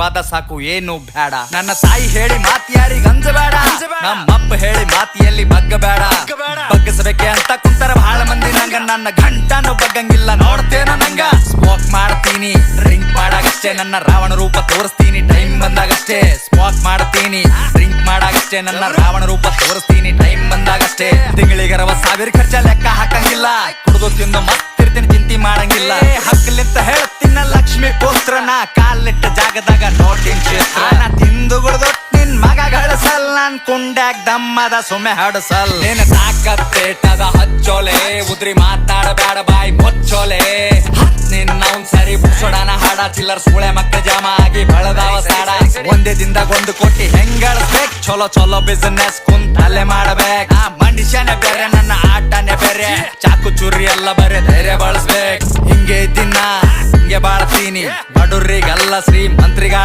ವಾದ ಸಾಕು ಏನು ಬೇಡ. ನನ್ನ ತಾಯಿ ಹೇಳಿ ಮಾತ್ ಯಾರಿಗ ಅಂಜಬೇಡ, ನಮ್ಮಪ್ಪ ಹೇಳಿ ಮಾತಿಯಲ್ಲಿ ಬಗ್ಗಬೇಡ. ಬಗ್ಗಸಬೇಕೆ ಅಂತ ಕುಂತರ ಬಹಳ ಮಂದಿ ನಂಗ, ನನ್ನ ಗಂಟನು ಬಗ್ಗಂಗಿಲ್ಲ ನೋಡ್ತೇನ ನಂಗ. ಸ್ಮೋಕ್ ಮಾಡ್ತೀನಿ ಡ್ರಿಂಕ್ ಮಾಡಾಗಷ್ಟೇ, ನನ್ನ ರಾವಣ ರೂಪ ತೋರಿಸ್ತೀನಿ ಟೈಮ್ ಬಂದಾಗಷ್ಟೇ. ಸ್ಮೋಕ್ ಮಾಡ್ತೀನಿ ಡ್ರಿಂಕ್ ಮಾಡಾಗಷ್ಟೇ, ನನ್ನ ರಾವಣ ರೂಪ ತೋರಿಸ್ತೀನಿ ಟೈಮ್ ಬಂದಾಗಷ್ಟೇ. ತಿಂಗಳಿಗರವ ಸಾವಿರ ಖರ್ಚ ಲೆಕ್ಕ ಹಾಕಂಗಿಲ್ಲ, ಕುಡಿದು ತಿಂದು ಮತ್ತಿರ್ತೀನಿ ಚಿಂತೆ ಮಾಡಂಗಿಲ್ಲ. ಹಕ್ಕಲಿಂತ ಹೇಳ್ತೀನ ಲಕ್ಷ್ಮಿ ಪುತ್ರನ, ಕಾಲಿಟ್ಟ ಜಾಗದಾಗ ನೋಟಿನ್ ಕ್ಷೇತ್ರ. ತಿಂದು ಗುಡ್ದು ನಿನ್ ಮಗ ಗಳಿಸಲ್, ನನ್ ಕುಂಡ್ಯಾಗ ದಮ್ಮದ ಸುಮ್ಮೆ ಹಡಸಲ್. ನಿನ್ನ ತಾಕತ್ತೇಟದ ಹಚ್ಚೋಲೆ, ಉದ್ರಿ ಮಾತಾಡಬೇಡ ಬಾಯಿ ಮುಚ್ಚೋಲೆ. ನಿನ್ನವನ್ ಸರಿ ಬುಡ್ಸೋಡನ ಹಾಡ, ಚಿಲ್ಲರ್ ಸೂಳೆ ಮಕ್ಕಳ ಜಾಮ ಆಗಿ ಬಳದಾವ ಸಾಡ. ಒಂದೇ ದಿನದಾಗ 1 ಕೋಟಿ ಹೆಂಗ್ ಗಳಿಸ್ಬೇಕ್, ಚಲೋ ಚಲೋ ಬಿಸಿನೆಸ್ ಕುಂತಲ್ಲೇ ಮಾಡಬೇಕ್. ಮನುಷ್ಯನೇ ಬೇರೆ ನನ್ನ ಆಟನೇ ಬೇರೆ, ಚಾಕು ಚುರಿ ಎಲ್ಲ ಬರೇ ಧೈರ್ಯ ಬಳಸ್ಬೇಕ್. ಹಿಂಗೆ ದಿನ ಹಿಂಗೆ ಬಾಳ್ತೀನಿ, ಬಡುರಿಗಲ್ಲ ಶ್ರೀಮಂತ್ರಿಗಳ